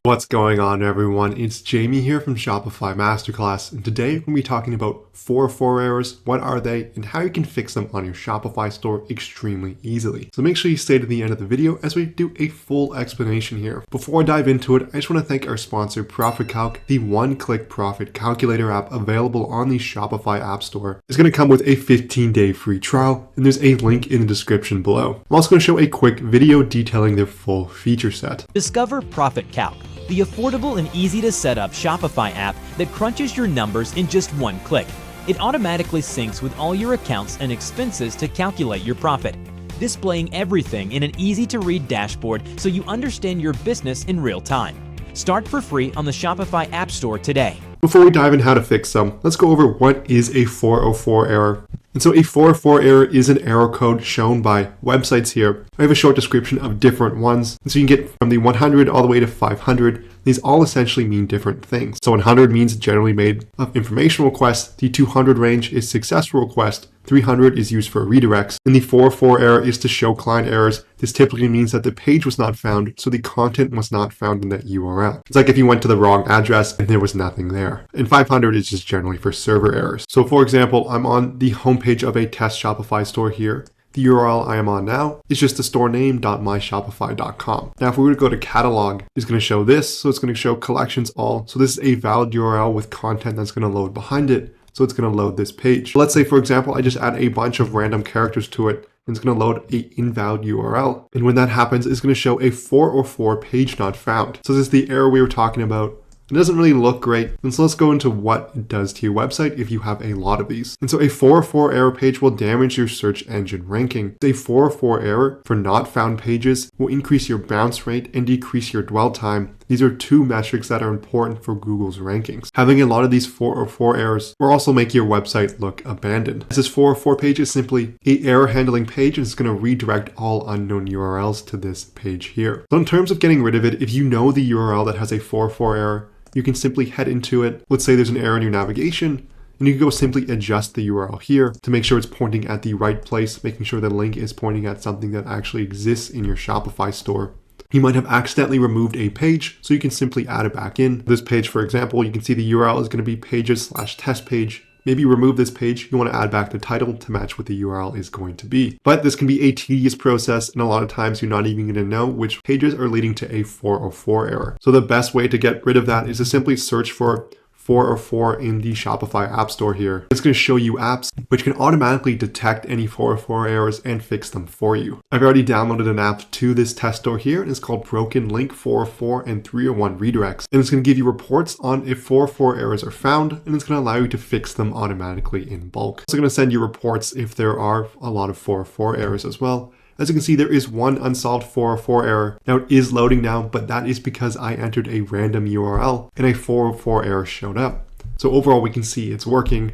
What's going on, everyone? It's Jamie here from Shopify Masterclass, and today we're going to be talking about 404 errors, what are they, and how you can fix them on your Shopify store extremely easily. So make sure you stay to the end of the video as we do a full explanation here. Before I dive into it, I just want to thank our sponsor, Profit Calc, the one-click profit calculator app available on the Shopify App Store. It's going to come with a 15-day free trial, and there's a link in the description below. I'm also going to show a quick video detailing their full feature set. Discover Profit Calc, the affordable and easy to set up Shopify app that crunches your numbers in just one click. It automatically syncs with all your accounts and expenses to calculate your profit, displaying everything in an easy to read dashboard so you understand your business in real time. Start for free on the Shopify App Store today. Before we dive in how to fix them, let's go over what is a 404 error. And so a 404 error is an error code shown by websites here. I have a short description of different ones. And so you can get from the 100 all the way to 500. These all essentially mean different things. So 100 means generally made of information requests. The 200 range is successful request. 300 is used for redirects. And the 404 error is to show client errors. This typically means that the page was not found, so the content was not found in that URL. It's like if you went to the wrong address and there was nothing there. And 500 is just generally for server errors. So for example, I'm on the homepage of a test Shopify store here. The URL I am on now is just the store name.myshopify.com. Now, if we were to go to catalog, it's going to show this. So it's going to show collections all. So this is a valid URL with content that's going to load behind it. So it's going to load this page. Let's say, for example, I just add a bunch of random characters to it. And it's going to load an invalid URL. And when that happens, it's going to show a 404 page not found. So this is the error we were talking about. It doesn't really look great. And so let's go into what it does to your website if you have a lot of these. And so a 404 error page will damage your search engine ranking. A 404 error for not found pages will increase your bounce rate and decrease your dwell time. These are two metrics that are important for Google's rankings. Having a lot of these 404 errors will also make your website look abandoned. This 404 page is simply an error handling page, and it's going to redirect all unknown URLs to this page here. So in terms of getting rid of it, if you know the URL that has a 404 error, you can simply head into it. Let's say there's an error in your navigation, and you can go simply adjust the URL here to make sure it's pointing at the right place, making sure the link is pointing at something that actually exists in your Shopify store. You might have accidentally removed a page, so you can simply add it back in. This page, for example, you can see the URL is going to be pages/test page. Maybe remove this page, you want to add back the title to match what the URL is going to be. But this can be a tedious process, and a lot of times you're not even going to know which pages are leading to a 404 error. So the best way to get rid of that is to simply search for 404 in the Shopify App Store here. It's going to show you apps which can automatically detect any 404 errors and fix them for you. I've already downloaded an app to this test store here, and it's called Broken Link 404 and 301 Redirects. And it's going to give you reports on if 404 errors are found, and it's going to allow you to fix them automatically in bulk. It's going to send you reports if there are a lot of 404 errors as well. As you can see, there is one unsolved 404 error. Now it is loading now, but that is because I entered a random URL and a 404 error showed up. So overall, we can see it's working,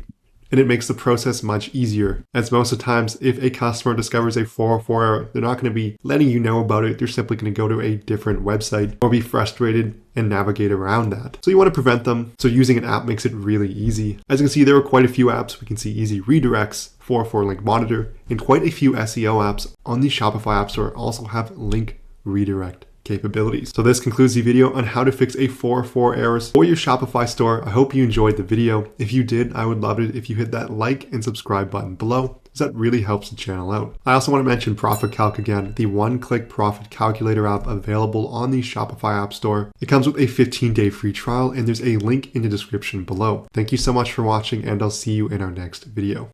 and it makes the process much easier. As most of the times, if a customer discovers a 404 error, they're not going to be letting you know about it. They're simply going to go to a different website or be frustrated and navigate around that. So you want to prevent them. So using an app makes it really easy. As you can see, there are quite a few apps. We can see easy redirects, 404 link monitor, and quite a few SEO apps on the Shopify App Store also have link redirect capabilities. So this concludes the video on how to fix a 404 errors for your Shopify store. I hope you enjoyed the video. If you did, I would love it if you hit that like and subscribe button below, because that really helps the channel out. I also want to mention Profit Calc again, the one-click profit calculator app available on the Shopify App Store. It comes with a 15-day free trial, and there's a link in the description below. Thank you so much for watching, and I'll see you in our next video.